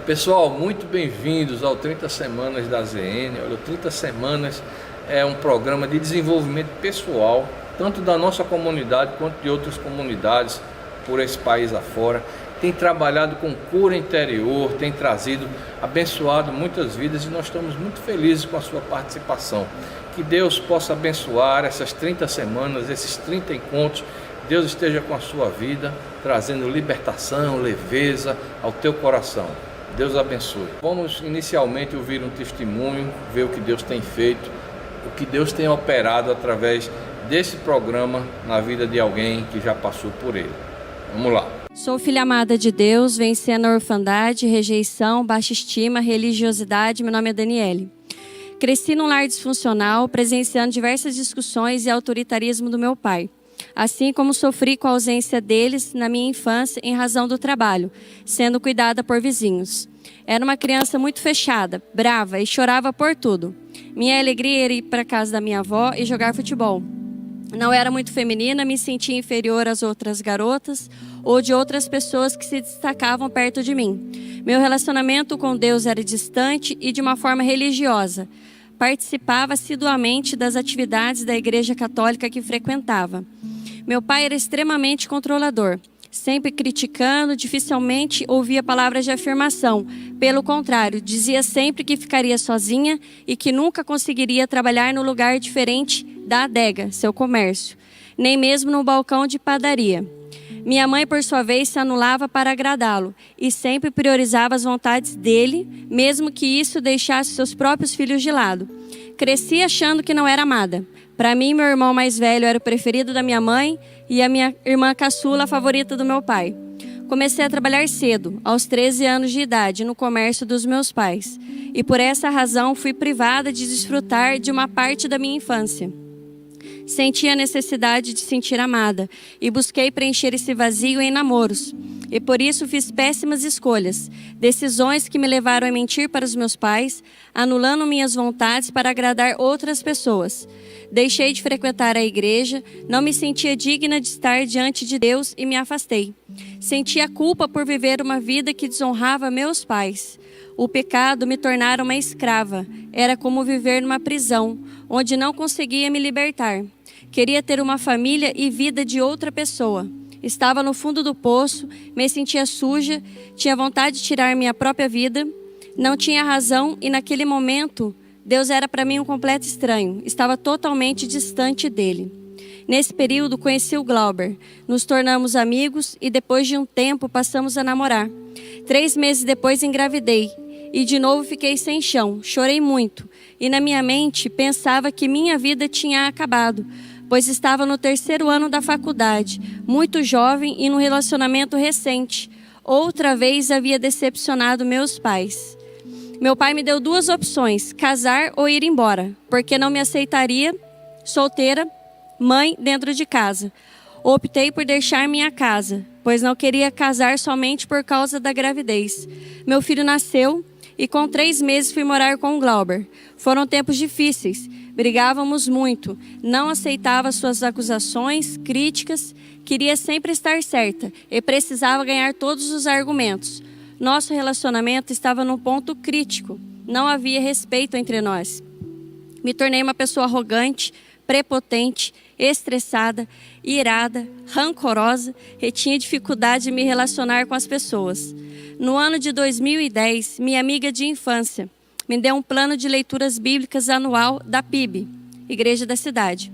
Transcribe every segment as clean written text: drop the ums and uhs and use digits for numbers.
Pessoal, muito bem-vindos ao 30 Semanas da ZN. Olha, o 30 Semanas é um programa de desenvolvimento pessoal, tanto da nossa comunidade quanto de outras comunidades por esse país afora. Tem trabalhado com cura interior, tem abençoado muitas vidas e nós estamos muito felizes com a sua participação. Que Deus possa abençoar essas 30 semanas, esses 30 encontros. Deus esteja com a sua vida, trazendo libertação, leveza ao teu coração. Deus abençoe. Vamos inicialmente ouvir um testemunho, ver o que Deus tem feito, o que Deus tem operado através desse programa na vida de alguém que já passou por ele. Vamos lá. Sou filha amada de Deus, vencendo a orfandade, rejeição, baixa estima, religiosidade. Meu nome é Daniele. Cresci num lar disfuncional, presenciando diversas discussões e autoritarismo do meu pai. Assim como sofri com a ausência deles na minha infância em razão do trabalho, sendo cuidada por vizinhos. Era uma criança muito fechada, brava e chorava por tudo. Minha alegria era ir para a casa da minha avó e jogar futebol. Não era muito feminina, me sentia inferior às outras garotas ou de outras pessoas que se destacavam perto de mim. Meu relacionamento com Deus era distante e de uma forma religiosa. Participava assiduamente das atividades da igreja católica que frequentava. Meu pai era extremamente controlador, sempre criticando, dificilmente ouvia palavras de afirmação. Pelo contrário, dizia sempre que ficaria sozinha e que nunca conseguiria trabalhar no lugar diferente da adega, seu comércio, nem mesmo no balcão de padaria. Minha mãe, por sua vez, se anulava para agradá-lo e sempre priorizava as vontades dele, mesmo que isso deixasse seus próprios filhos de lado. Cresci achando que não era amada. Para mim, meu irmão mais velho era o preferido da minha mãe e a minha irmã caçula a favorita do meu pai. Comecei a trabalhar cedo, aos 13 anos de idade, no comércio dos meus pais. E por essa razão fui privada de desfrutar de uma parte da minha infância. Senti a necessidade de sentir amada e busquei preencher esse vazio em namoros. E por isso fiz péssimas escolhas, decisões que me levaram a mentir para os meus pais, anulando minhas vontades para agradar outras pessoas. Deixei de frequentar a igreja, não me sentia digna de estar diante de Deus e me afastei. Sentia culpa por viver uma vida que desonrava meus pais. O pecado me tornara uma escrava. Era como viver numa prisão, onde não conseguia me libertar. Queria ter uma família e vida de outra pessoa. Estava no fundo do poço, me sentia suja, tinha vontade de tirar minha própria vida. Não tinha razão e naquele momento Deus era para mim um completo estranho. Estava totalmente distante dele. Nesse período conheci o Glauber. Nos tornamos amigos e depois de um tempo passamos a namorar. 3 meses depois engravidei e de novo fiquei sem chão. Chorei muito e na minha mente pensava que minha vida tinha acabado, pois estava no 3º ano da faculdade, muito jovem e num relacionamento recente. Outra vez havia decepcionado meus pais. Meu pai me deu 2 opções, casar ou ir embora, porque não me aceitaria solteira, mãe dentro de casa. Optei por deixar minha casa, pois não queria casar somente por causa da gravidez. Meu filho nasceu e com 3 meses fui morar com o Glauber. Foram tempos difíceis, brigávamos muito, não aceitava suas acusações, críticas, queria sempre estar certa e precisava ganhar todos os argumentos. Nosso relacionamento estava num ponto crítico, não havia respeito entre nós. Me tornei uma pessoa arrogante, prepotente, estressada, irada, rancorosa e tinha dificuldade de me relacionar com as pessoas. No ano de 2010, minha amiga de infância me deu um plano de leituras bíblicas anual da PIB, Igreja da Cidade,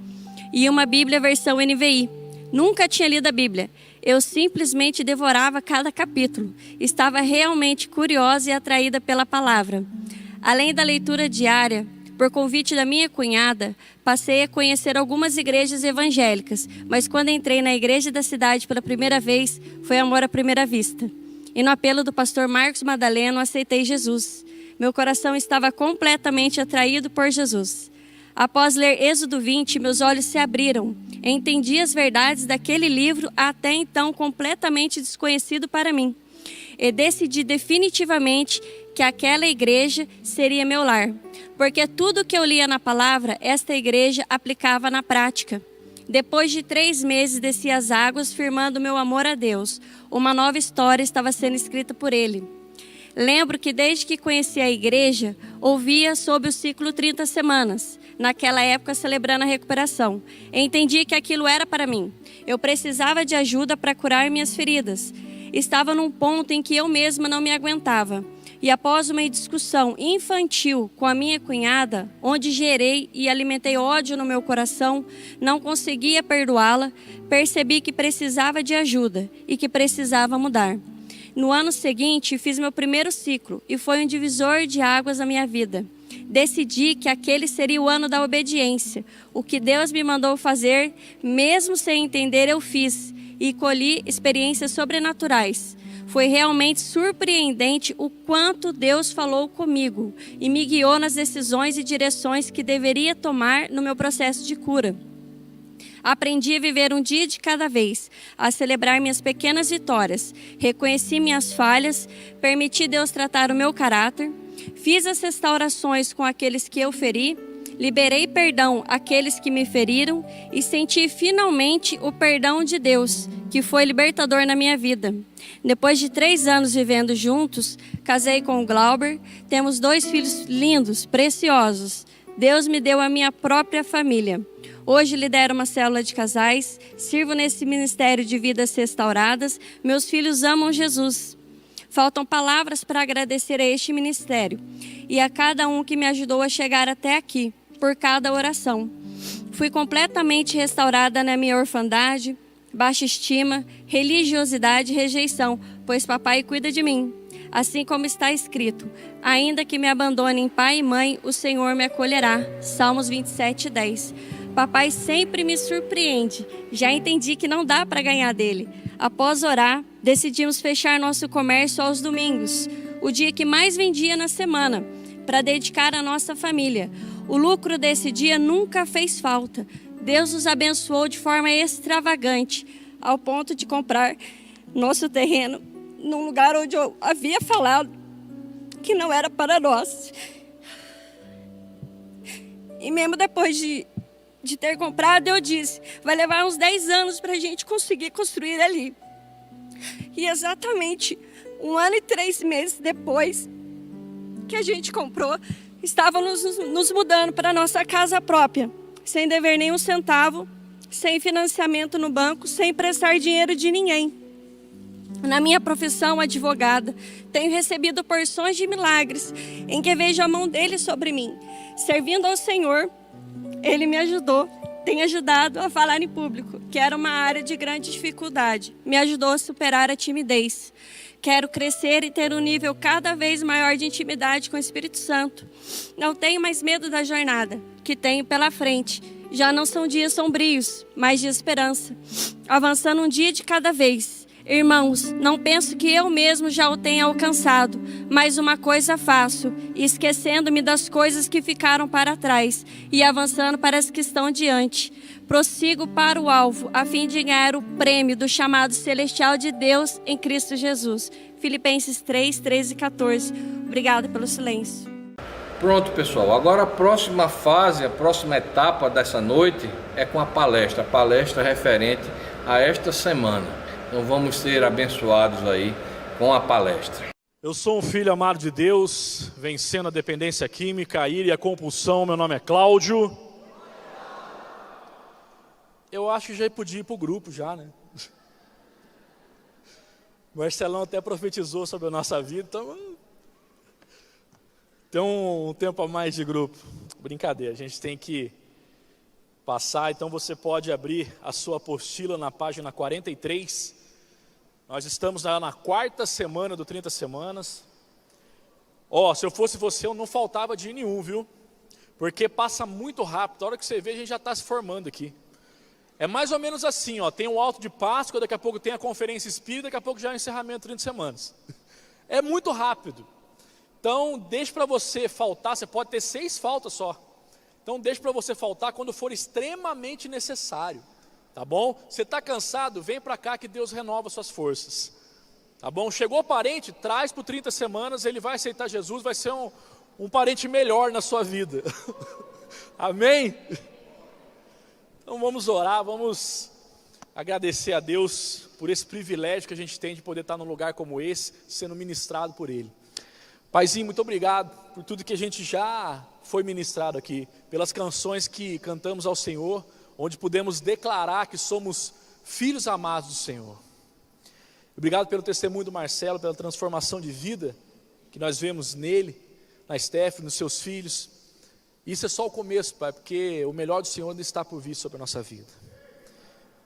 e uma Bíblia versão NVI. Nunca tinha lido a Bíblia. Eu simplesmente devorava cada capítulo. Estava realmente curiosa e atraída pela palavra. Além da leitura diária, por convite da minha cunhada, passei a conhecer algumas igrejas evangélicas, mas quando entrei na Igreja da Cidade pela primeira vez, foi amor à primeira vista. E no apelo do pastor Marcos Madaleno, aceitei Jesus. Meu coração estava completamente atraído por Jesus. Após ler Êxodo 20, meus olhos se abriram. Entendi as verdades daquele livro até então completamente desconhecido para mim. E decidi definitivamente que aquela igreja seria meu lar. Porque tudo que eu lia na palavra, esta igreja aplicava na prática. Depois de 3 meses desci as águas firmando meu amor a Deus. Uma nova história estava sendo escrita por Ele. Lembro que desde que conheci a igreja, ouvia sobre o ciclo 30 semanas, naquela época celebrando a recuperação. Entendi que aquilo era para mim. Eu precisava de ajuda para curar minhas feridas. Estava num ponto em que eu mesma não me aguentava. E após uma discussão infantil com a minha cunhada, onde gerei e alimentei ódio no meu coração, não conseguia perdoá-la, percebi que precisava de ajuda e que precisava mudar. No ano seguinte, fiz meu primeiro ciclo e foi um divisor de águas na minha vida. Decidi que aquele seria o ano da obediência. O que Deus me mandou fazer, mesmo sem entender, eu fiz e colhi experiências sobrenaturais. Foi realmente surpreendente o quanto Deus falou comigo e me guiou nas decisões e direções que deveria tomar no meu processo de cura. Aprendi a viver um dia de cada vez, a celebrar minhas pequenas vitórias. Reconheci minhas falhas, permiti Deus tratar o meu caráter, fiz as restaurações com aqueles que eu feri, liberei perdão àqueles que me feriram e senti finalmente o perdão de Deus, que foi libertador na minha vida. Depois de 3 anos vivendo juntos, casei com o Glauber, temos 2 filhos lindos, preciosos. Deus me deu a minha própria família. Hoje lidero uma célula de casais, sirvo nesse ministério de vidas restauradas. Meus filhos amam Jesus. Faltam palavras para agradecer a este ministério e a cada um que me ajudou a chegar até aqui, por cada oração. Fui completamente restaurada na minha orfandade, baixa estima, religiosidade e rejeição, pois papai cuida de mim. Assim como está escrito, ainda que me abandonem pai e mãe, o Senhor me acolherá. Salmos 27:10. Papai sempre me surpreende. Já entendi que não dá para ganhar dele. Após orar, decidimos fechar nosso comércio aos domingos, o dia que mais vendia na semana, para dedicar à nossa família. O lucro desse dia nunca fez falta. Deus nos abençoou de forma extravagante, ao ponto de comprar nosso terreno num lugar onde eu havia falado que não era para nós. E mesmo depois de ter comprado, eu disse, vai levar uns 10 anos para a gente conseguir construir ali. E exatamente 1 ano e 3 meses depois que a gente comprou, estávamos nos mudando para a nossa casa própria, sem dever nenhum centavo, sem financiamento no banco, sem prestar dinheiro de ninguém. Na minha profissão, advogada, tenho recebido porções de milagres, em que vejo a mão dele sobre mim. Servindo ao Senhor, ele me ajudou, tem ajudado a falar em público, que era uma área de grande dificuldade. Me ajudou a superar a timidez. Quero crescer e ter um nível cada vez maior de intimidade com o Espírito Santo. Não tenho mais medo da jornada que tenho pela frente. Já não são dias sombrios, mas de esperança. Avançando um dia de cada vez. Irmãos, não penso que eu mesmo já o tenha alcançado, mas uma coisa faço, esquecendo-me das coisas que ficaram para trás e avançando para as que estão diante. Prossigo para o alvo, a fim de ganhar o prêmio do chamado celestial de Deus em Cristo Jesus. Filipenses 3, 13 e 14. Obrigada pelo silêncio. Pronto, pessoal. Agora a próxima fase, a próxima etapa dessa noite é com a palestra referente a esta semana. Então vamos ser abençoados aí com a palestra. Eu sou um filho amado de Deus, vencendo a dependência química, a ira e a compulsão. Meu nome é Cláudio. Eu acho que já podia ir para o grupo já, né? O Marcelão até profetizou sobre a nossa vida, então tem um tempo a mais de grupo. Brincadeira, a gente tem que passar, então você pode abrir a sua apostila na página 43. Nós estamos na 4ª semana do 30 semanas. Se eu fosse você, eu não faltava dia nenhum, viu? Porque passa muito rápido, a hora que você vê, a gente já está se formando aqui. É mais ou menos assim, tem o alto de Páscoa, daqui a pouco tem a conferência espírita, daqui a pouco já é o encerramento de 30 semanas. É muito rápido. Então, deixe para você faltar, você pode ter 6 faltas só. Então, deixe para você faltar quando for extremamente necessário, tá bom? Você está cansado, vem para cá que Deus renova suas forças, tá bom? Chegou parente, traz por 30 semanas, ele vai aceitar Jesus, vai ser um parente melhor na sua vida. Amém? Então vamos orar, vamos agradecer a Deus por esse privilégio que a gente tem de poder estar num lugar como esse, sendo ministrado por Ele. Paizinho, muito obrigado por tudo que a gente já foi ministrado aqui, pelas canções que cantamos ao Senhor, onde pudemos declarar que somos filhos amados do Senhor. Obrigado pelo testemunho do Marcelo, pela transformação de vida que nós vemos nele, na Stephanie, nos seus filhos. Isso é só o começo, Pai, porque o melhor do Senhor ainda está por vir sobre a nossa vida.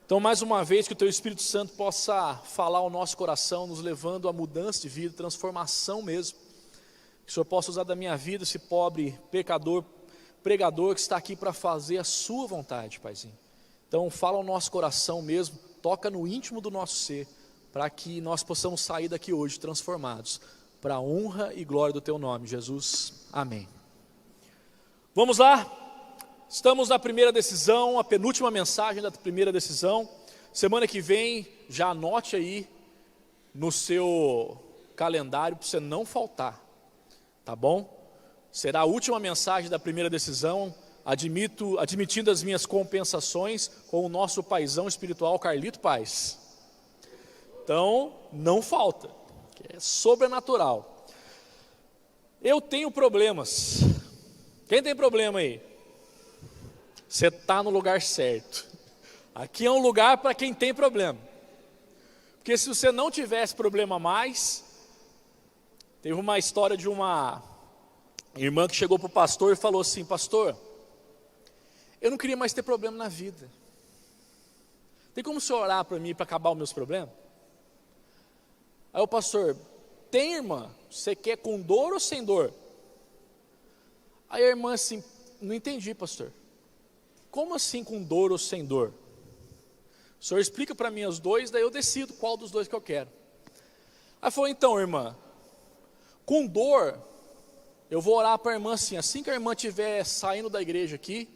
Então, mais uma vez, que o Teu Espírito Santo possa falar ao nosso coração, nos levando a mudança de vida, transformação mesmo. Que o Senhor possa usar da minha vida esse pobre pecador, pregador que está aqui para fazer a Sua vontade, Paizinho. Então, fala ao nosso coração mesmo, toca no íntimo do nosso ser, para que nós possamos sair daqui hoje transformados, para a honra e glória do Teu nome, Jesus. Amém. Vamos lá, estamos na primeira decisão, a penúltima mensagem da primeira decisão. Semana que vem, já anote aí no seu calendário para você não faltar, tá bom? Será a última mensagem da primeira decisão, admitindo as minhas compensações com o nosso paizão espiritual Carlito Paz. Então, não falta, que é sobrenatural. Eu tenho problemas. Quem tem problema aí? Você está no lugar certo. Aqui é um lugar para quem tem problema. Porque se você não tivesse problema mais, teve uma história de uma irmã que chegou para o pastor e falou assim: pastor, eu não queria mais ter problema na vida. Tem como o senhor orar para mim para acabar os meus problemas? Aí o pastor: tem, irmã? Você quer com dor ou sem dor? Aí a irmã assim: não entendi, pastor. Como assim com dor ou sem dor? O senhor explica para mim os dois, daí eu decido qual dos dois que eu quero. Aí falou: então, irmã, com dor, eu vou orar para a irmã assim que a irmã estiver saindo da igreja aqui,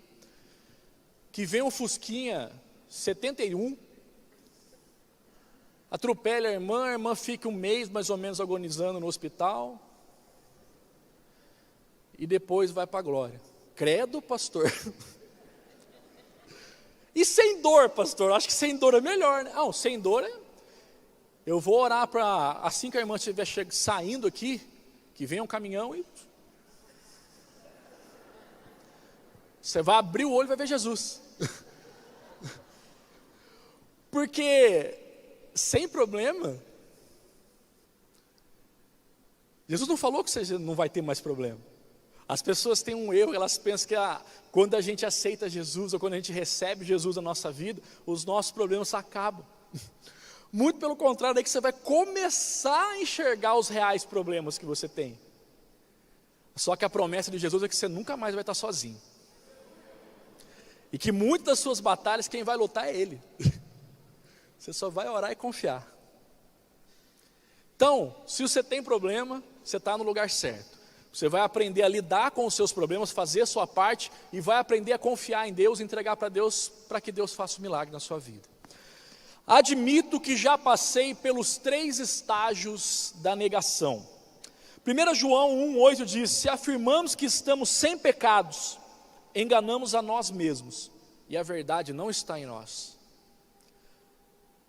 que vem um Fusquinha 71, atropele a irmã fica um mês mais ou menos agonizando no hospital, e depois vai para a glória. Credo, pastor. E sem dor, pastor? Acho que sem dor é melhor, né? Não, sem dor eu vou orar para, assim que a irmã estiver saindo aqui, que venha um caminhão e você vai abrir o olho e vai ver Jesus. Porque sem problema, Jesus não falou que você não vai ter mais problema. As pessoas têm um erro, elas pensam que quando a gente aceita Jesus, ou quando a gente recebe Jesus na nossa vida, os nossos problemas acabam. Muito pelo contrário, é que você vai começar a enxergar os reais problemas que você tem. Só que a promessa de Jesus é que você nunca mais vai estar sozinho. E que muitas das suas batalhas, quem vai lutar é Ele. Você só vai orar e confiar. Então, se você tem problema, você está no lugar certo. Você vai aprender a lidar com os seus problemas, fazer a sua parte, e vai aprender a confiar em Deus, entregar para Deus, para que Deus faça um milagre na sua vida. Admito que já passei pelos 3 estágios da negação. 1 João 1,8 diz: se afirmamos que estamos sem pecados, enganamos a nós mesmos, e a verdade não está em nós.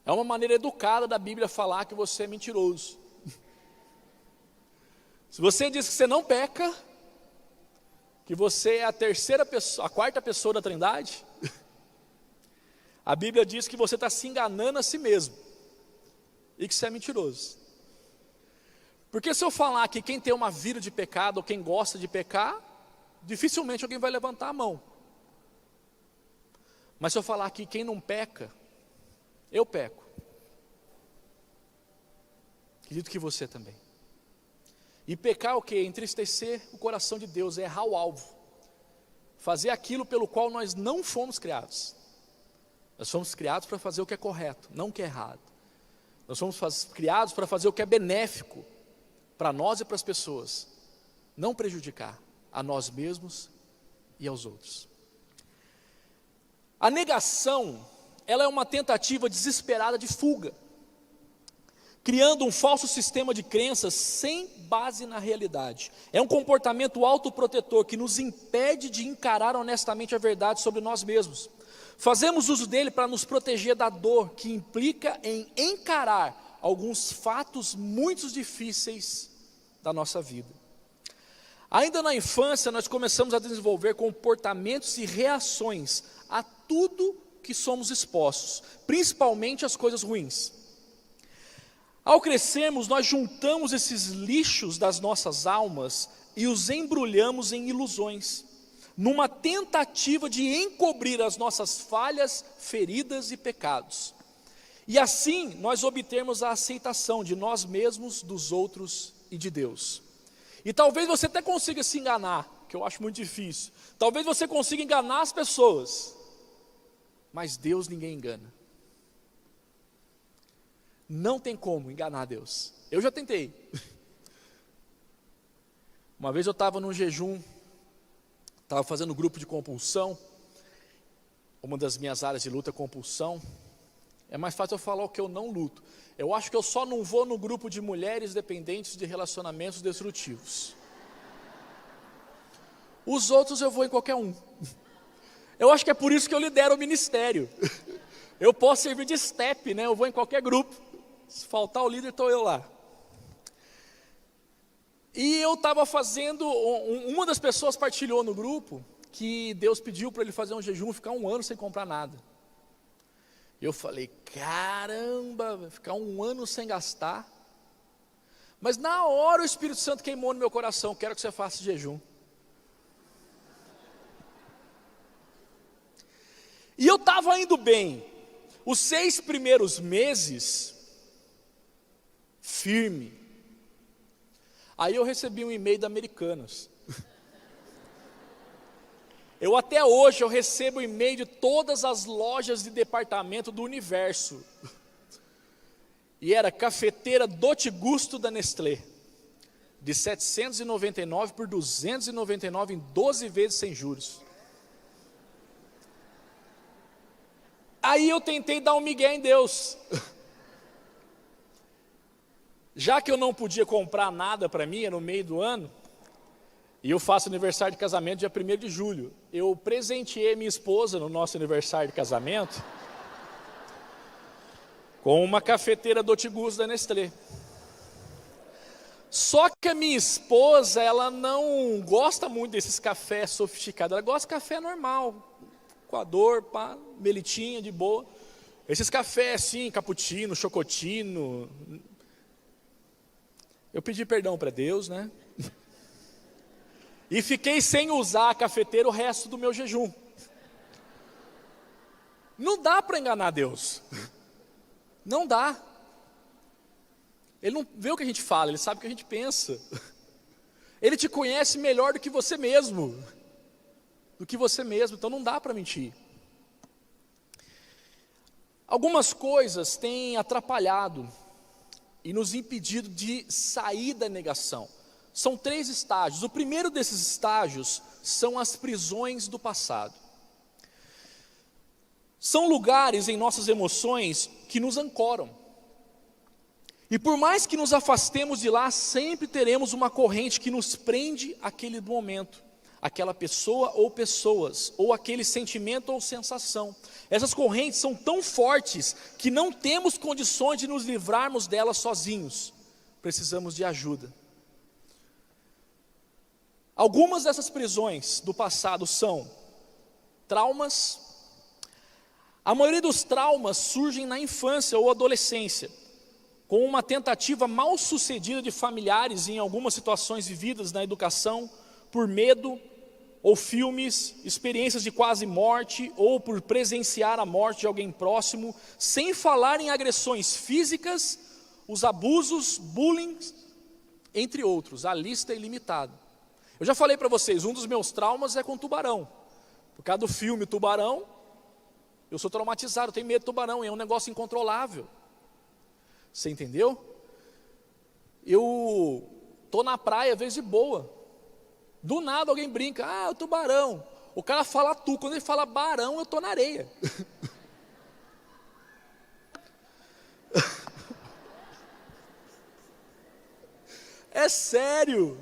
É uma maneira educada da Bíblia falar que você é mentiroso. Se você diz que você não peca, que você é a quarta pessoa da Trindade, a Bíblia diz que você está se enganando a si mesmo, e que você é mentiroso. Porque se eu falar que quem tem uma vida de pecado, ou quem gosta de pecar, dificilmente alguém vai levantar a mão. Mas se eu falar que quem não peca, eu peco, acredito que você também. E pecar é o quê? Entristecer o coração de Deus, é errar o alvo, fazer aquilo pelo qual nós não fomos criados. Nós fomos criados para fazer o que é correto, não o que é errado. Nós fomos criados para fazer o que é benéfico para nós e para as pessoas, não prejudicar a nós mesmos e aos outros. A negação, ela é uma tentativa desesperada de fuga, criando um falso sistema de crenças sem base na realidade. É um comportamento autoprotetor que nos impede de encarar honestamente a verdade sobre nós mesmos. Fazemos uso dele para nos proteger da dor que implica em encarar alguns fatos muito difíceis da nossa vida. Ainda na infância, nós começamos a desenvolver comportamentos e reações a tudo que somos expostos, principalmente as coisas ruins. Ao crescermos, nós juntamos esses lixos das nossas almas e os embrulhamos em ilusões, numa tentativa de encobrir as nossas falhas, feridas e pecados. E assim, nós obtemos a aceitação de nós mesmos, dos outros e de Deus. E talvez você até consiga se enganar, que eu acho muito difícil. Talvez você consiga enganar as pessoas, mas Deus ninguém engana. Não tem como enganar Deus. Eu já tentei. Uma vez eu estava num jejum, estava fazendo grupo de compulsão. Uma das minhas áreas de luta é compulsão. É mais fácil eu falar o que eu não luto. Eu acho que eu só não vou no grupo de mulheres dependentes de relacionamentos destrutivos. Os outros eu vou em qualquer um. Eu acho que é por isso que eu lidero o ministério. Eu posso servir de step, né? Eu vou em qualquer grupo. Se faltar o líder, estou eu lá. E eu estava fazendo, uma das pessoas partilhou no grupo que Deus pediu para ele fazer um jejum, ficar 1 ano sem comprar nada. Eu falei, caramba, ficar 1 ano sem gastar. Mas na hora o Espírito Santo queimou no meu coração, quero que você faça jejum. E eu estava indo bem, os 6 primeiros meses, firme. Aí eu recebi um e-mail da Americanas. Eu até hoje eu recebo e-mail de todas as lojas de departamento do universo. E era cafeteira Doce Gusto da Nestlé. De 799 por 299 em 12 vezes sem juros. Aí eu tentei dar um migué em Deus. Já que eu não podia comprar nada para mim, no meio do ano, e eu faço aniversário de casamento dia 1º de julho, eu presenteei minha esposa no nosso aniversário de casamento com uma cafeteira Doce Gusto da Nestlé. Só que a minha esposa, ela não gosta muito desses cafés sofisticados, ela gosta de café normal, coador, pá, melitinha, de boa. Esses cafés assim, cappuccino, chocotino. Eu pedi perdão para Deus, né? E fiquei sem usar a cafeteira o resto do meu jejum. Não dá para enganar Deus. Não dá. Ele não vê o que a gente fala, ele sabe o que a gente pensa. Ele te conhece melhor do que você mesmo. Então não dá para mentir. Algumas coisas têm atrapalhado e nos impedido de sair da negação. São 3 estágios. O primeiro desses estágios são as prisões do passado. São lugares em nossas emoções que nos ancoram. E por mais que nos afastemos de lá, sempre teremos uma corrente que nos prende àquele momento, aquela pessoa ou pessoas, ou aquele sentimento ou sensação. Essas correntes são tão fortes que não temos condições de nos livrarmos delas sozinhos. Precisamos de ajuda. Algumas dessas prisões do passado são traumas. A maioria dos traumas surgem na infância ou adolescência, com uma tentativa mal sucedida de familiares em algumas situações vividas na educação, por medo, ou filmes, experiências de quase morte, ou por presenciar a morte de alguém próximo, sem falar em agressões físicas, os abusos, bullying, entre outros. A lista é ilimitada. Eu já falei para vocês, um dos meus traumas é com tubarão. Por causa do filme Tubarão, eu sou traumatizado, eu tenho medo de tubarão, é um negócio incontrolável. Você entendeu? Eu estou na praia, às vezes de boa. Do nada alguém brinca, o tubarão. O cara fala tu, quando ele fala barão, eu estou na areia. É sério.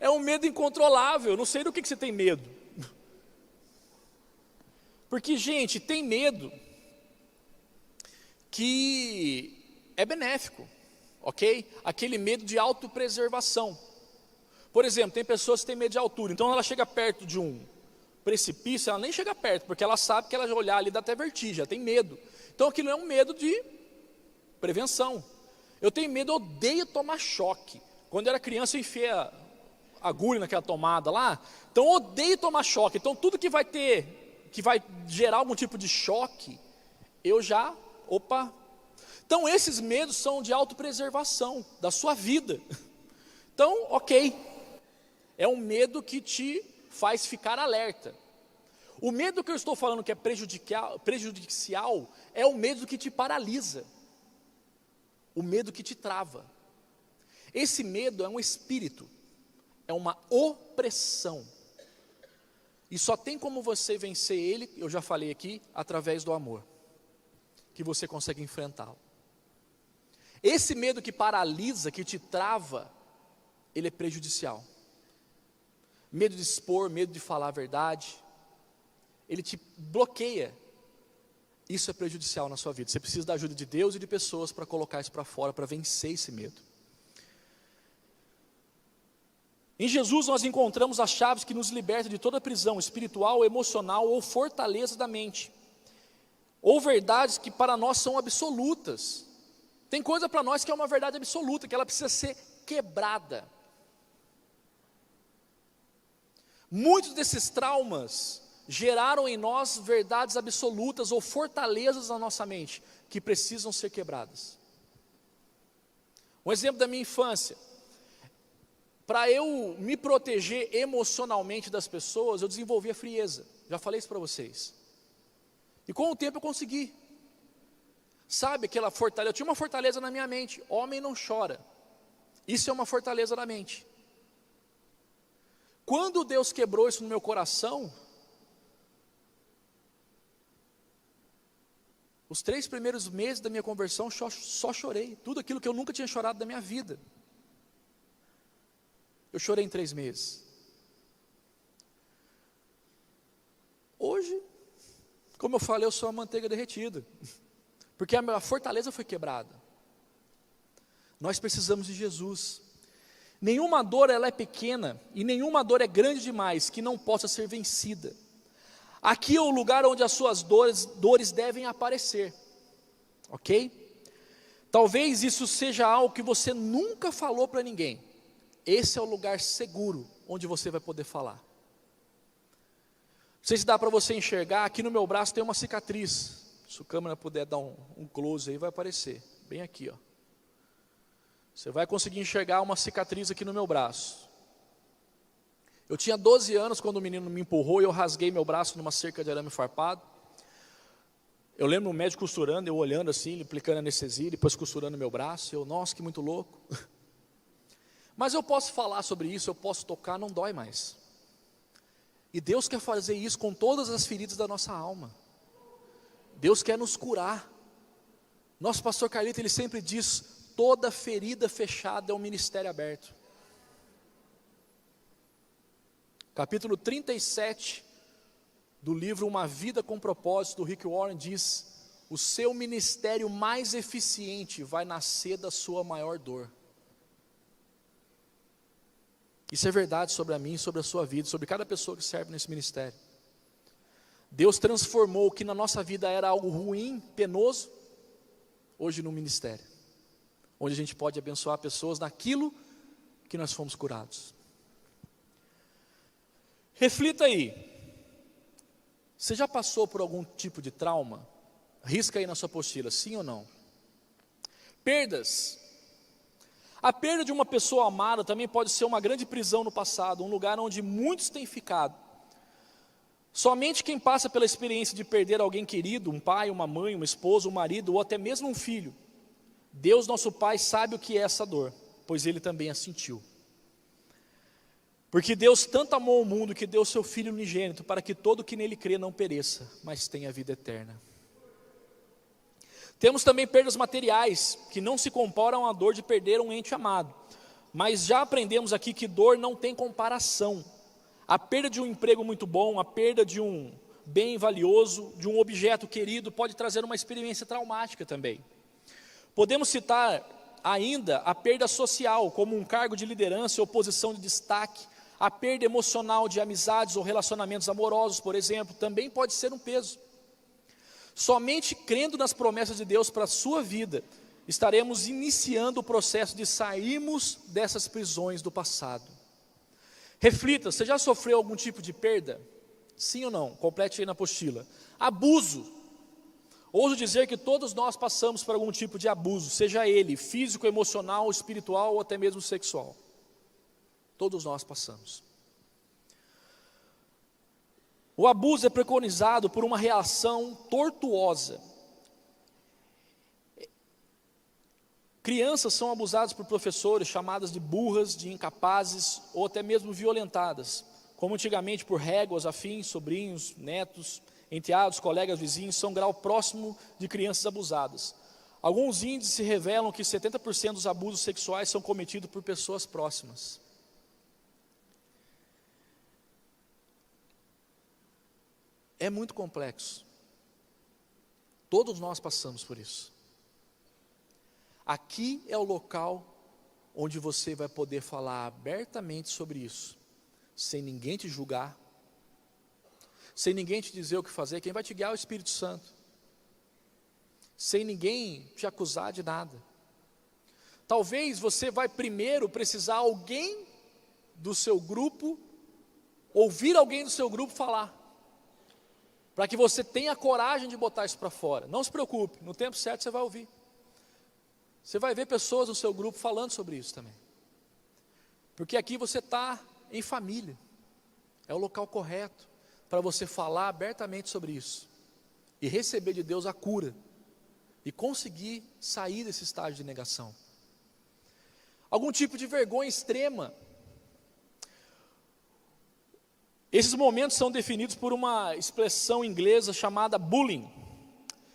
É um medo incontrolável, não sei do que você tem medo. Porque, gente, tem medo que é benéfico, ok? Aquele medo de autopreservação. Por exemplo, tem pessoas que têm medo de altura, então ela chega perto de um precipício, ela nem chega perto, porque ela sabe que ela olhar ali dá até vertigem, ela tem medo. Então aquilo é um medo de prevenção. Eu tenho medo, eu odeio tomar choque. Quando eu era criança eu enfiei a agulha naquela tomada lá, então eu odeio tomar choque. Então tudo que vai gerar algum tipo de choque, eu já, Então esses medos são de autopreservação da sua vida. Então, ok, é um medo que te faz ficar alerta. O medo que eu estou falando que é prejudicial é o medo que te paralisa, o medo que te trava. Esse medo é um espírito, é uma opressão, e só tem como você vencer ele, eu já falei aqui, através do amor, que você consegue enfrentá-lo. Esse medo que paralisa, que te trava, ele é prejudicial. Medo de expor, medo de falar a verdade, ele te bloqueia. Isso é prejudicial na sua vida. Você precisa da ajuda de Deus e de pessoas para colocar isso para fora, para vencer esse medo. Em Jesus nós encontramos as chaves que nos libertam de toda prisão espiritual, emocional ou fortaleza da mente, ou verdades que para nós são absolutas. Tem coisa para nós que é uma verdade absoluta, que ela precisa ser quebrada. Muitos desses traumas geraram em nós verdades absolutas ou fortalezas na nossa mente, que precisam ser quebradas. Um exemplo da minha infância: para eu me proteger emocionalmente das pessoas, eu desenvolvi a frieza. Já falei isso para vocês. E com o tempo eu consegui. Sabe aquela fortaleza? Eu tinha uma fortaleza na minha mente: homem não chora. Isso é uma fortaleza da mente. Quando Deus quebrou isso no meu coração, os 3 primeiros meses da minha conversão só chorei. Tudo aquilo que eu nunca tinha chorado da minha vida, eu chorei em 3 meses. Hoje, como eu falei, eu sou a manteiga derretida, porque a minha fortaleza foi quebrada. Nós precisamos de Jesus. Nenhuma dor ela é pequena, e nenhuma dor é grande demais que não possa ser vencida. Aqui é o lugar onde as suas dores devem aparecer, ok? Talvez isso seja algo que você nunca falou para ninguém. Esse é o lugar seguro onde você vai poder falar. Não sei se dá para você enxergar, aqui no meu braço tem uma cicatriz. Se a câmera puder dar um close aí, vai aparecer, bem aqui, ó. Você vai conseguir enxergar uma cicatriz aqui no meu braço. Eu tinha 12 anos quando o menino me empurrou e eu rasguei meu braço numa cerca de arame farpado. Eu lembro o médico costurando, eu olhando assim, ele aplicando anestesia, depois costurando meu braço. Eu, nossa, que muito louco. Mas eu posso falar sobre isso, eu posso tocar, não dói mais. E Deus quer fazer isso com todas as feridas da nossa alma. Deus quer nos curar. Nosso pastor Carlito, ele sempre diz: toda ferida fechada é um ministério aberto. Capítulo 37 do livro Uma Vida com Propósito, do Rick Warren, diz: o seu ministério mais eficiente vai nascer da sua maior dor. Isso é verdade sobre a mim, sobre a sua vida, sobre cada pessoa que serve nesse ministério. Deus transformou o que na nossa vida era algo ruim, penoso, hoje no ministério, onde a gente pode abençoar pessoas naquilo que nós fomos curados. Reflita aí, você já passou por algum tipo de trauma? Risca aí na sua apostila, sim ou não? Perdas. A perda de uma pessoa amada também pode ser uma grande prisão no passado, um lugar onde muitos têm ficado. Somente quem passa pela experiência de perder alguém querido, um pai, uma mãe, uma esposa, um marido ou até mesmo um filho, Deus nosso Pai sabe o que é essa dor, pois Ele também a sentiu. Porque Deus tanto amou o mundo que deu seu Filho unigênito para que todo que nele crê não pereça, mas tenha vida eterna. Temos também perdas materiais, que não se comparam à dor de perder um ente amado. Mas já aprendemos aqui que dor não tem comparação. A perda de um emprego muito bom, a perda de um bem valioso, de um objeto querido, pode trazer uma experiência traumática também. Podemos citar ainda a perda social, como um cargo de liderança ou posição de destaque, a perda emocional de amizades ou relacionamentos amorosos, por exemplo, também pode ser um peso. Somente crendo nas promessas de Deus para a sua vida, estaremos iniciando o processo de sairmos dessas prisões do passado. Reflita, você já sofreu algum tipo de perda? Sim ou não? Complete aí na apostila. Abuso. Ouso dizer que todos nós passamos por algum tipo de abuso, seja ele físico, emocional, espiritual ou até mesmo sexual. Todos nós passamos. O abuso é preconizado por uma reação tortuosa. Crianças são abusadas por professores, chamadas de burras, de incapazes ou até mesmo violentadas, como antigamente por réguas, afins, sobrinhos, netos, enteados, colegas, vizinhos, são grau próximo de crianças abusadas. Alguns índices revelam que 70% dos abusos sexuais são cometidos por pessoas próximas. É muito complexo. Todos nós passamos por isso. Aqui é o local onde você vai poder falar abertamente sobre isso, sem ninguém te julgar, sem ninguém te dizer o que fazer. Quem vai te guiar é o Espírito Santo, sem ninguém te acusar de nada. Talvez você vai primeiro precisar alguém do seu grupo, ouvir alguém do seu grupo falar, para que você tenha coragem de botar isso para fora. Não se preocupe, no tempo certo você vai ouvir. Você vai ver pessoas no seu grupo falando sobre isso também. Porque aqui você está em família. É o local correto para você falar abertamente sobre isso. E receber de Deus a cura. E conseguir sair desse estágio de negação. Algum tipo de vergonha extrema. Esses momentos são definidos por uma expressão inglesa chamada bullying.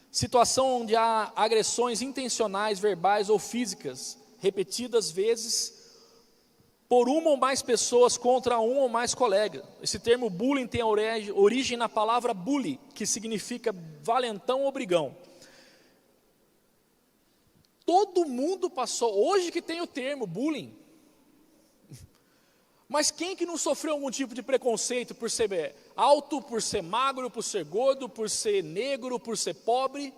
Situação onde há agressões intencionais, verbais ou físicas, repetidas vezes, por uma ou mais pessoas contra um ou mais colegas. Esse termo bullying tem origem na palavra bully, que significa valentão ou brigão. Todo mundo passou, hoje que tem o termo bullying, mas quem que não sofreu algum tipo de preconceito por ser alto, por ser magro, por ser gordo, por ser negro, por ser pobre?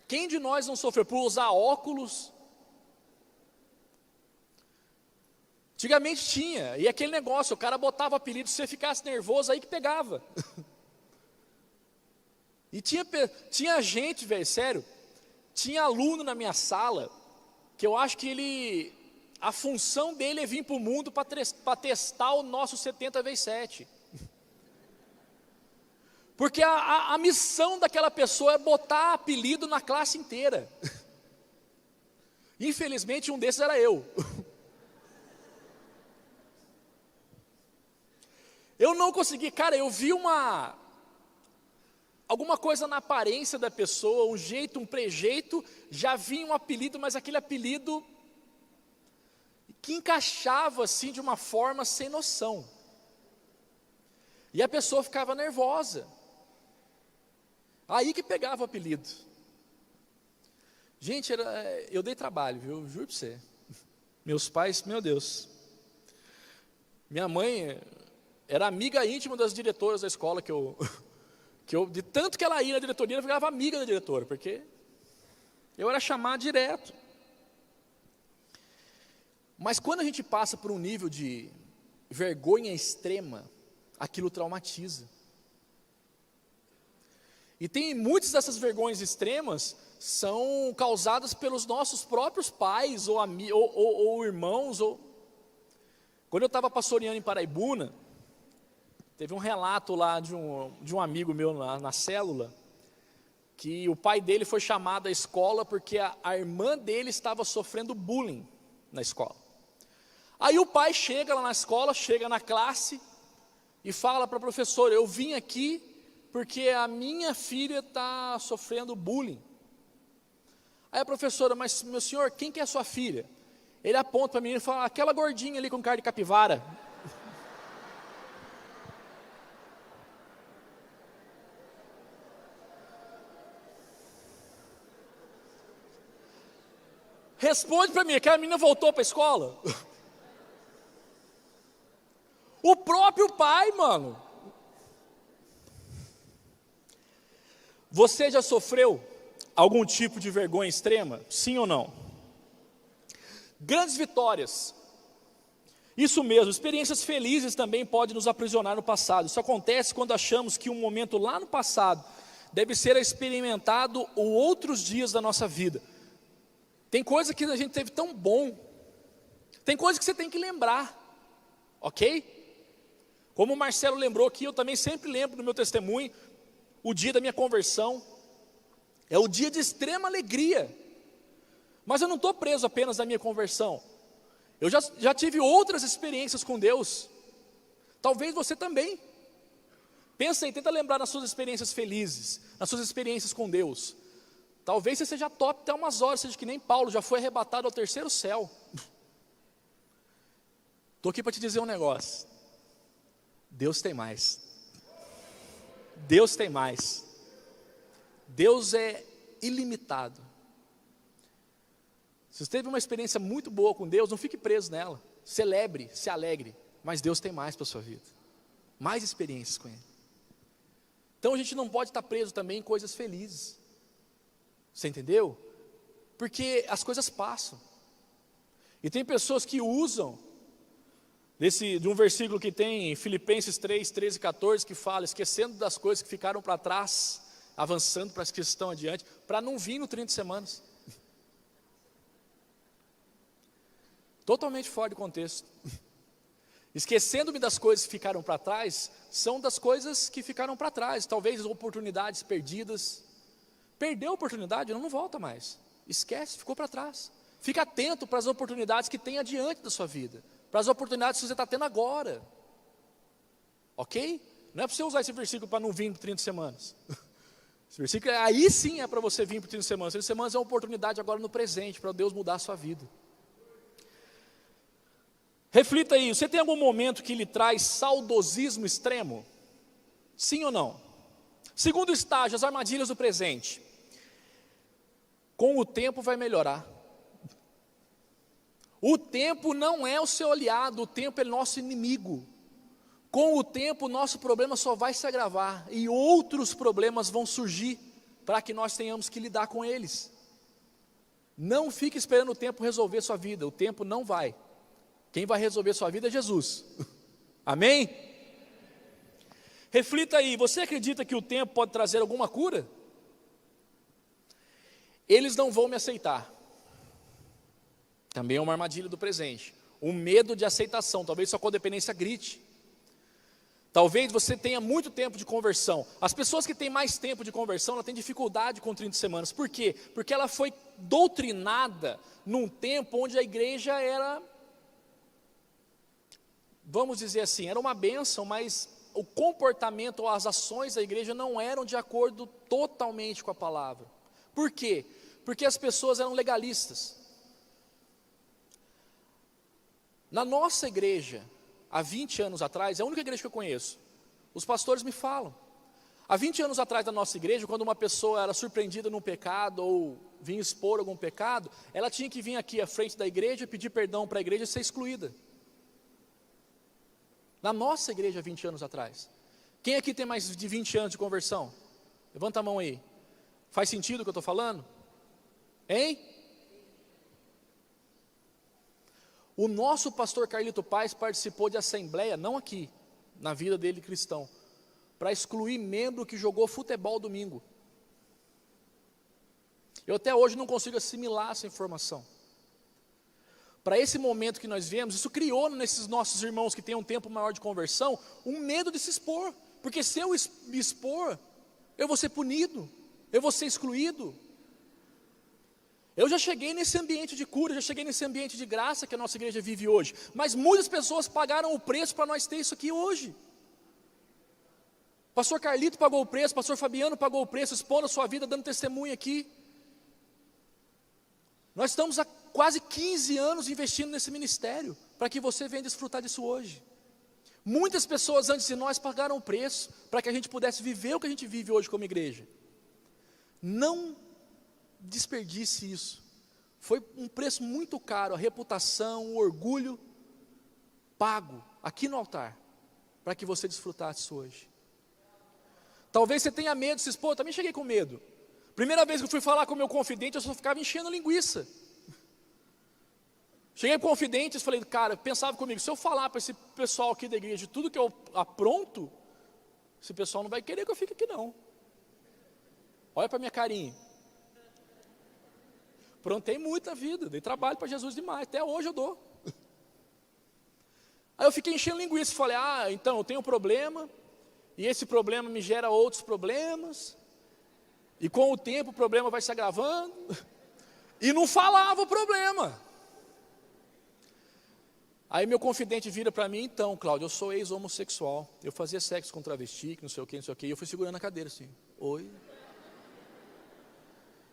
Quem de nós não sofreu por usar óculos? Antigamente tinha, e aquele negócio, o cara botava apelido, se você ficasse nervoso, aí que pegava. E tinha gente, velho, sério, tinha aluno na minha sala, que eu acho que a função dele é vir para o mundo para testar o nosso 70x7. Porque a missão daquela pessoa é botar apelido na classe inteira. Infelizmente um desses era eu. Eu não consegui, cara, eu vi alguma coisa na aparência da pessoa, um jeito, um prejeito, já vinha um apelido, mas aquele apelido que encaixava assim de uma forma sem noção. E a pessoa ficava nervosa. Aí que pegava o apelido. Gente, eu dei trabalho, viu? Juro para você. Meus pais, meu Deus. Minha mãe era amiga íntima das diretoras da escola que eu de tanto que ela ia na diretoria, eu ficava amiga da diretora, porque eu era chamado direto. Mas quando a gente passa por um nível de vergonha extrema, aquilo traumatiza. E tem muitas dessas vergonhas extremas são causadas pelos nossos próprios pais ou irmãos. Quando eu estava pastoreando em Paraibuna, teve um relato lá de um amigo meu na célula, que o pai dele foi chamado à escola porque a irmã dele estava sofrendo bullying na escola. Aí o pai chega lá na escola, chega na classe e fala para a professora: eu vim aqui porque a minha filha está sofrendo bullying. Aí a professora: mas meu senhor, quem que é a sua filha? Ele aponta para mim e fala: aquela gordinha ali com cara de capivara. Responde para mim, que a menina voltou para a escola? O próprio pai, mano. Você já sofreu algum tipo de vergonha extrema? Sim ou não? Grandes vitórias. Isso mesmo, experiências felizes também podem nos aprisionar no passado. Isso acontece quando achamos que um momento lá no passado deve ser experimentado ou outros dias da nossa vida. Tem coisa que a gente teve tão bom, tem coisa que você tem que lembrar, ok? Como o Marcelo lembrou aqui, eu também sempre lembro no meu testemunho, o dia da minha conversão, é o dia de extrema alegria, mas eu não estou preso apenas na minha conversão, eu já tive outras experiências com Deus, talvez você também. Pensa aí, tenta lembrar nas suas experiências felizes, nas suas experiências com Deus. Talvez você seja top até umas horas, seja que nem Paulo, já foi arrebatado ao terceiro céu. Estou aqui para te dizer um negócio. Deus tem mais. Deus tem mais. Deus é ilimitado. Se você teve uma experiência muito boa com Deus, não fique preso nela. Celebre, se alegre. Mas Deus tem mais para a sua vida. Mais experiências com Ele. Então a gente não pode estar preso também em coisas felizes. Você entendeu? Porque as coisas passam. E tem pessoas que usam de um versículo que tem em Filipenses 3, 13 e 14, que fala, esquecendo das coisas que ficaram para trás, avançando para as que estão adiante, para não vir no 30 semanas. Totalmente fora de contexto. Esquecendo-me das coisas que ficaram para trás, são das coisas que ficaram para trás, talvez oportunidades perdidas. Perdeu a oportunidade, não volta mais. Esquece, ficou para trás. Fica atento para as oportunidades que tem adiante da sua vida, para as oportunidades que você está tendo agora. Ok? Não é para você usar esse versículo para não vir por 30 semanas. Esse versículo aí sim é para você vir por 30 semanas. 30 semanas é uma oportunidade agora no presente, para Deus mudar a sua vida. Reflita aí, você tem algum momento que lhe traz saudosismo extremo? Sim ou não? Segundo estágio, as armadilhas do presente. Com o tempo vai melhorar. O tempo não é o seu aliado, o tempo é nosso inimigo. Com o tempo, o nosso problema só vai se agravar e outros problemas vão surgir para que nós tenhamos que lidar com eles. Não fique esperando o tempo resolver sua vida, o tempo não vai. Quem vai resolver sua vida é Jesus. Amém? Reflita aí, você acredita que o tempo pode trazer alguma cura? Eles não vão me aceitar. Também é uma armadilha do presente. O medo de aceitação, talvez sua codependência grite. Talvez você tenha muito tempo de conversão. As pessoas que têm mais tempo de conversão, ela tem dificuldade com 30 semanas. Por quê? Porque ela foi doutrinada num tempo onde a igreja era, vamos dizer assim, era uma bênção, mas o comportamento ou as ações da igreja não eram de acordo totalmente com a palavra. Por quê? Porque as pessoas eram legalistas. Na nossa igreja, há 20 anos atrás, é a única igreja que eu conheço, os pastores me falam, há 20 anos atrás da nossa igreja, quando uma pessoa era surpreendida num pecado, ou vinha expor algum pecado, ela tinha que vir aqui à frente da igreja, pedir perdão para a igreja e ser excluída. Na nossa igreja, há 20 anos atrás. Quem aqui tem mais de 20 anos de conversão? Levanta a mão aí. Faz sentido o que eu estou falando? Hein? O nosso pastor Carlito Paes participou de assembleia, não aqui, na vida dele cristão, para excluir membro que jogou futebol domingo. Eu até hoje não consigo assimilar essa informação. Para esse momento que nós vemos, isso criou nesses nossos irmãos que têm um tempo maior de conversão, um medo de se expor, porque se eu me expor, eu vou ser punido, eu vou ser excluído. Eu já cheguei nesse ambiente de cura, já cheguei nesse ambiente de graça que a nossa igreja vive hoje, mas muitas pessoas pagaram o preço para nós ter isso aqui hoje. Pastor Carlito pagou o preço, pastor Fabiano pagou o preço, expondo a sua vida, dando testemunho aqui. Nós estamos há quase 15 anos investindo nesse ministério, para que você venha desfrutar disso hoje. Muitas pessoas antes de nós pagaram o preço, para que a gente pudesse viver o que a gente vive hoje como igreja. Não desperdice isso. Foi um preço muito caro, a reputação, o orgulho, pago aqui no altar, para que você desfrutasse isso hoje. Talvez você tenha medo, você diz, pô, eu também cheguei com medo. Primeira vez que eu fui falar com o meu confidente, eu só ficava enchendo linguiça. Cheguei com o confidente e falei, cara, pensava comigo, se eu falar para esse pessoal aqui da igreja tudo que eu apronto, esse pessoal não vai querer que eu fique aqui não. Olha para minha carinha. Aprontei muito a vida, dei trabalho para Jesus demais, até hoje eu dou. Aí eu fiquei enchendo linguiça e falei, então eu tenho um problema, e esse problema me gera outros problemas, e com o tempo o problema vai se agravando, e não falava o problema. Aí meu confidente vira para mim, então, Cláudio, eu sou ex-homossexual, eu fazia sexo com travesti, não sei o que, e eu fui segurando a cadeira assim, oi.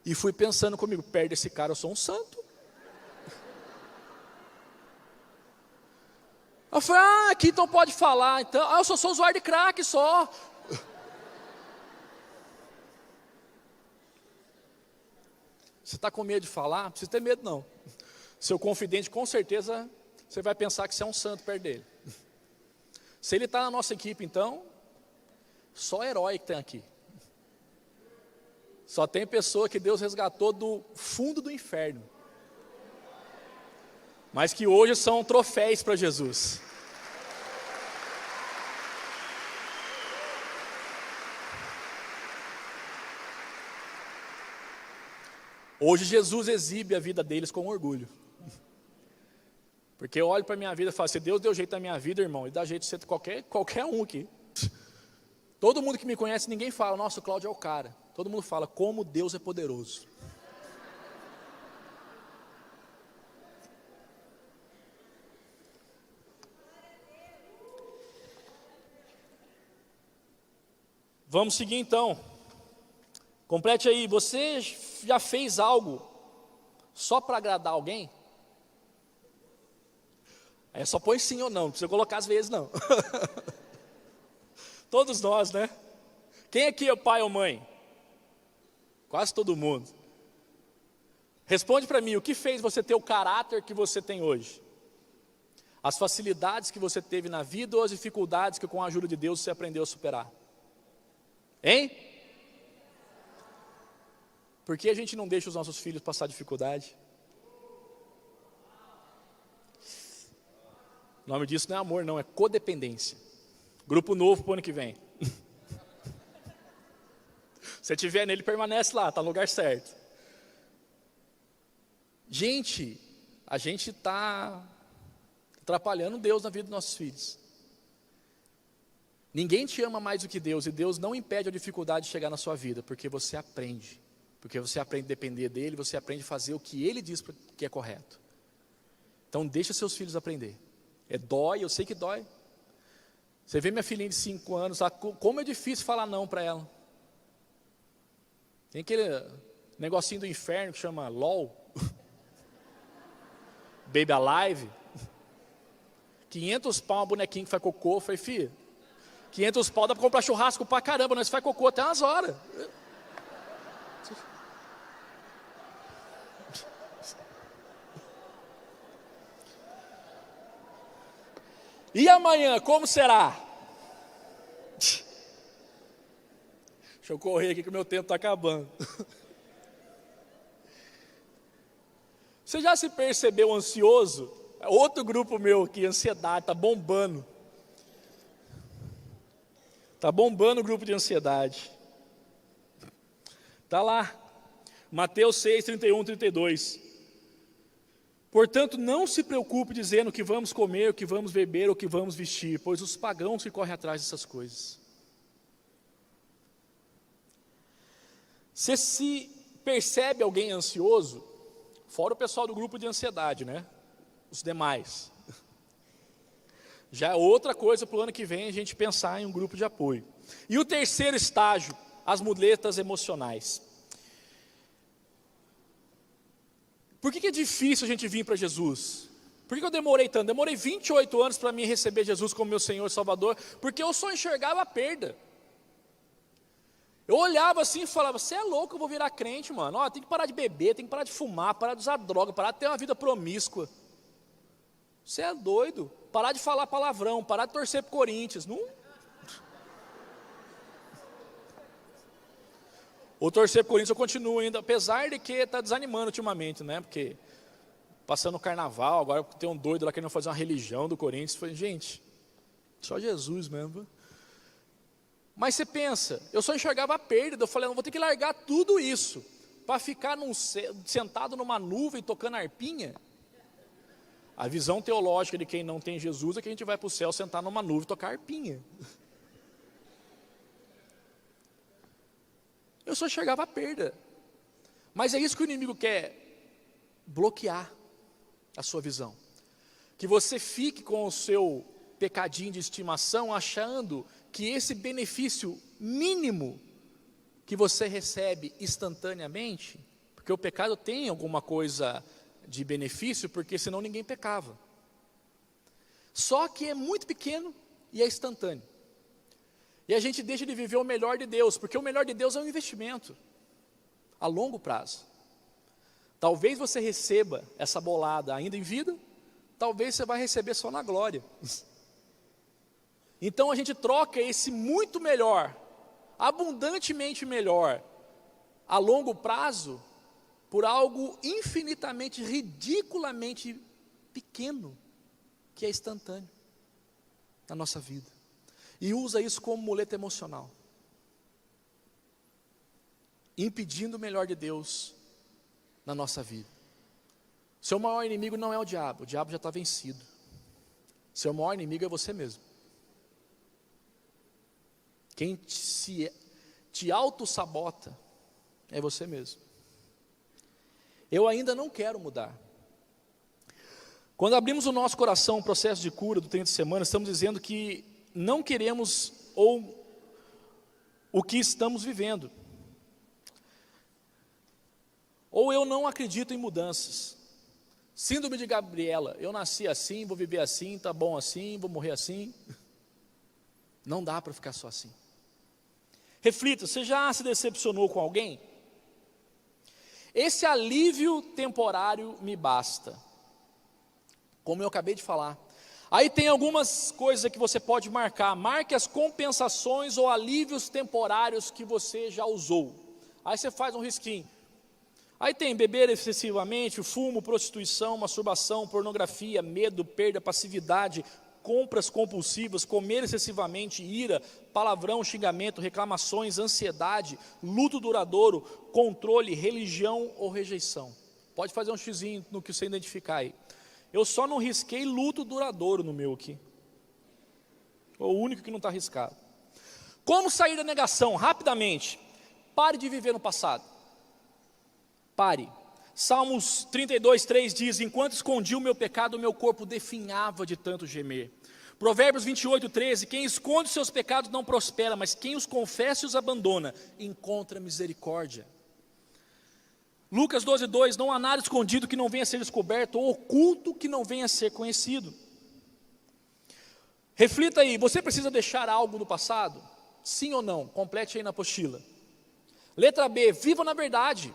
E fui pensando comigo, perto desse cara eu sou um santo. Eu falei, aqui então pode falar, então, eu só sou usuário de crack só. Você está com medo de falar? Não precisa ter medo não. Seu confidente com certeza, você vai pensar que você é um santo perto dele. Se ele está na nossa equipe então, só herói que tem aqui. Só tem pessoa que Deus resgatou do fundo do inferno, mas que hoje são troféus para Jesus. Hoje Jesus exibe a vida deles com orgulho. Porque eu olho para a minha vida e falo, se Deus deu jeito na minha vida, irmão, Ele dá jeito de ser qualquer um aqui. Todo mundo que me conhece, ninguém fala, nossa, o Cláudio é o cara. Todo mundo fala, como Deus é poderoso. Vamos seguir então. Complete aí, você já fez algo só para agradar alguém? Só põe sim ou não precisa colocar às vezes não. Todos nós, né? Quem aqui é pai ou mãe? Quase todo mundo. Responde para mim, o que fez você ter o caráter que você tem hoje? As facilidades que você teve na vida ou as dificuldades que com a ajuda de Deus você aprendeu a superar? Hein? Por que a gente não deixa os nossos filhos passar dificuldade? O nome disso não é amor não, é codependência. Grupo novo para o ano que vem. Se estiver nele, permanece lá, está no lugar certo. Gente, a gente está atrapalhando Deus na vida dos nossos filhos. Ninguém te ama mais do que Deus, e Deus não impede a dificuldade de chegar na sua vida, porque você aprende. Porque você aprende a depender dEle, você aprende a fazer o que Ele diz que é correto. Então deixa seus filhos aprender. Dói, eu sei que dói. Você vê minha filhinha de 5 anos, como é difícil falar não para ela. Tem aquele negocinho do inferno que chama LOL. Baby Alive. 500 pau, um bonequinho que faz cocô. Eu falei, filha, 500 pau dá para comprar churrasco pra caramba, nós faz cocô até umas horas. E amanhã, como será? Deixa eu correr aqui que o meu tempo está acabando. Você já se percebeu ansioso? Outro grupo meu aqui, ansiedade, está bombando. Está bombando o grupo de ansiedade. Está lá, Mateus 6, 31, 32. Portanto, não se preocupe dizendo o que vamos comer, o que vamos beber, ou o que vamos vestir, pois os pagãos que correm atrás dessas coisas. Você se percebe alguém ansioso, fora o pessoal do grupo de ansiedade, né? Os demais. Já é outra coisa para o ano que vem a gente pensar em um grupo de apoio. E o terceiro estágio, as muletas emocionais. Por que é difícil a gente vir para Jesus? Por que eu demorei tanto? Demorei 28 anos para mim receber Jesus como meu Senhor e Salvador, porque eu só enxergava a perda. Eu olhava assim e falava, você é louco, eu vou virar crente, mano. Ó, tem que parar de beber, tem que parar de fumar, parar de usar droga, parar de ter uma vida promíscua. Você é doido. Parar de falar palavrão, parar de torcer pro Corinthians. Não... O torcer pro Corinthians eu continuo ainda, apesar de que está desanimando ultimamente, né? Porque passando o carnaval, agora tem um doido lá querendo fazer uma religião do Corinthians. Falei, gente, só Jesus mesmo. Mas você pensa, eu só enxergava a perda, eu falei, não vou ter que largar tudo isso para ficar sentado numa nuvem tocando arpinha. A visão teológica de quem não tem Jesus é que a gente vai para o céu sentar numa nuvem e tocar arpinha. Eu só enxergava a perda. Mas é isso que o inimigo quer, bloquear a sua visão. Que você fique com o seu pecadinho de estimação achando que esse benefício mínimo que você recebe instantaneamente, porque o pecado tem alguma coisa de benefício, porque senão ninguém pecava. Só que é muito pequeno e é instantâneo. E a gente deixa de viver o melhor de Deus, porque o melhor de Deus é um investimento a longo prazo. Talvez você receba essa bolada ainda em vida, talvez você vai receber só na glória. Então a gente troca esse muito melhor, abundantemente melhor, a longo prazo, por algo infinitamente, ridiculamente pequeno, que é instantâneo na nossa vida. E usa isso como muleta emocional, impedindo o melhor de Deus na nossa vida. Seu maior inimigo não é o diabo já está vencido. Seu maior inimigo é você mesmo. Quem te auto-sabota é você mesmo. Eu ainda não quero mudar. Quando abrimos o nosso coração ao processo de cura do 30 semanas, estamos dizendo que não queremos o que estamos vivendo. Ou eu não acredito em mudanças. Síndrome de Gabriela, eu nasci assim, vou viver assim, tá bom assim, vou morrer assim. Não dá para ficar só assim. Reflita, você já se decepcionou com alguém? Esse alívio temporário me basta. Como eu acabei de falar. Aí tem algumas coisas que você pode marcar. Marque as compensações ou alívios temporários que você já usou. Aí você faz um risquinho. Aí tem beber excessivamente, fumo, prostituição, masturbação, pornografia, medo, perda, passividade, compras compulsivas, comer excessivamente, ira, palavrão, xingamento, reclamações, ansiedade, luto duradouro, controle, religião ou rejeição. Pode fazer um xizinho no que você identificar aí. Eu só não risquei luto duradouro no meu aqui. O único que não está riscado. Como sair da negação? Rapidamente. Pare de viver no passado. Pare. Salmos 32:3 diz, enquanto escondi o meu pecado, o meu corpo definhava de tanto gemer. Provérbios 28:13, quem esconde seus pecados não prospera, mas quem os confessa e os abandona, encontra misericórdia. Lucas 12:2, não há nada escondido que não venha a ser descoberto, ou oculto que não venha a ser conhecido. Reflita aí, você precisa deixar algo no passado? Sim ou não? Complete aí na apostila. Letra B, viva na verdade.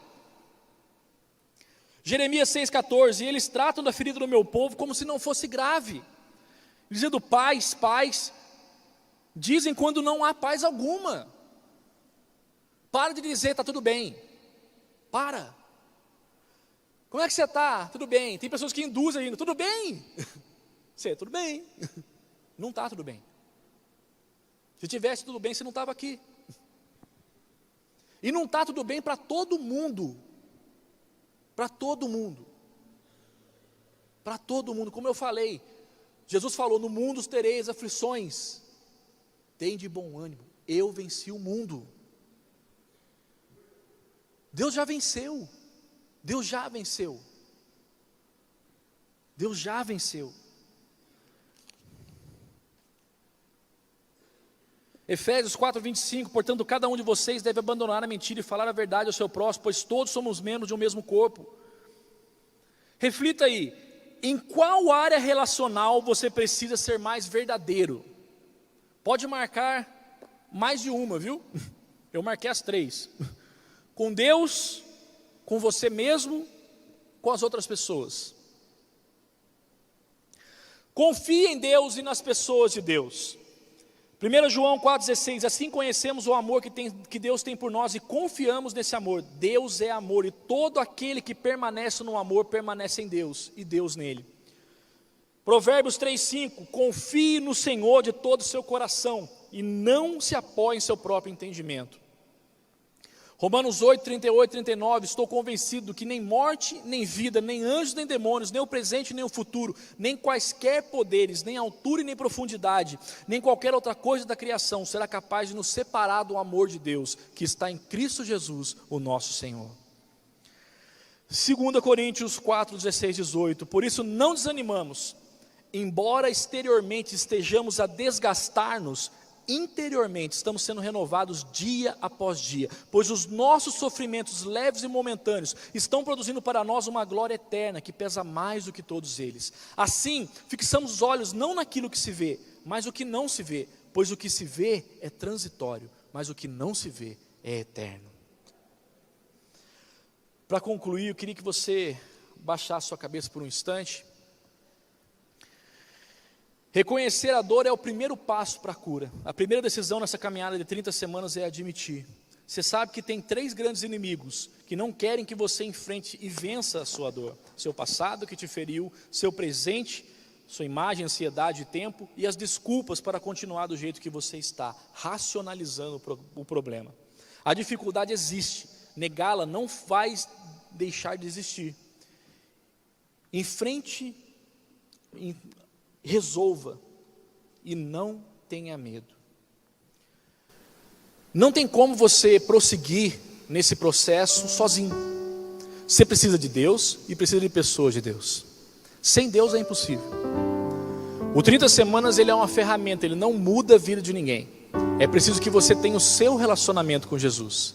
Jeremias 6,14, eles tratam da ferida do meu povo como se não fosse grave, dizendo paz, dizem quando não há paz alguma. Para de dizer, está tudo bem, para. Como é que você está? Tudo bem. Tem pessoas que induzem ainda, tudo bem. Você, tudo bem. Não está tudo bem. Se tivesse tudo bem, você não estava aqui. E não está tudo bem para todo mundo. Para todo mundo. Para todo mundo. Como eu falei, Jesus falou, no mundo tereis aflições. Tem de bom ânimo. Eu venci o mundo. Deus já venceu. Deus já venceu. Deus já venceu. Efésios 4:25, portanto, cada um de vocês deve abandonar a mentira e falar a verdade ao seu próximo, pois todos somos membros de um mesmo corpo. Reflita aí, em qual área relacional você precisa ser mais verdadeiro? Pode marcar mais de uma, viu? Eu marquei as 3. Com Deus, com você mesmo, com as outras pessoas. Confie em Deus e nas pessoas de Deus. 1 João 4,16, assim conhecemos o amor que Deus tem por nós e confiamos nesse amor. Deus é amor e todo aquele que permanece no amor permanece em Deus e Deus nele. Provérbios 3,5, confie no Senhor de todo o seu coração e não se apoie em seu próprio entendimento. Romanos 8, 38 e 39, estou convencido que nem morte, nem vida, nem anjos, nem demônios, nem o presente, nem o futuro, nem quaisquer poderes, nem altura e nem profundidade, nem qualquer outra coisa da criação será capaz de nos separar do amor de Deus, que está em Cristo Jesus, o nosso Senhor. 2 Coríntios 4, 16, 18, por isso não desanimamos, embora exteriormente estejamos a desgastar-nos, interiormente estamos sendo renovados dia após dia, pois os nossos sofrimentos leves e momentâneos estão produzindo para nós uma glória eterna que pesa mais do que todos eles. Assim, fixamos os olhos não naquilo que se vê, mas o que não se vê, pois o que se vê é transitório, mas o que não se vê é eterno. Para concluir, eu queria que você baixasse sua cabeça por um instante. Reconhecer a dor é o primeiro passo para a cura. A primeira decisão nessa caminhada de 30 semanas é admitir. Você sabe que tem 3 grandes inimigos que não querem que você enfrente e vença a sua dor. Seu passado que te feriu, seu presente, sua imagem, ansiedade e tempo, e as desculpas para continuar do jeito que você está, racionalizando o problema. A dificuldade existe, negá-la não vai deixar de existir. Enfrente, resolva e não tenha medo. Não tem como você prosseguir nesse processo sozinho. Você precisa de Deus e precisa de pessoas de Deus. Sem Deus é impossível. O 30 semanas ele é uma ferramenta, ele não muda a vida de ninguém. É preciso que você tenha o seu relacionamento com Jesus.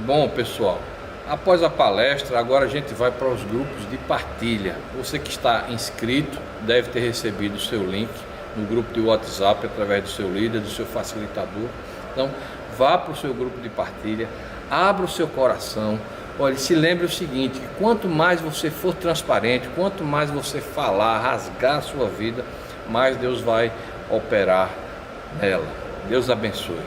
Bom, pessoal, após a palestra, agora a gente vai para os grupos de partilha. Você que está inscrito deve ter recebido o seu link no grupo de WhatsApp através do seu líder, do seu facilitador. Então, vá para o seu grupo de partilha, abra o seu coração. Olha, se lembre o seguinte, que quanto mais você for transparente, quanto mais você falar, rasgar a sua vida, mais Deus vai operar nela. Deus abençoe.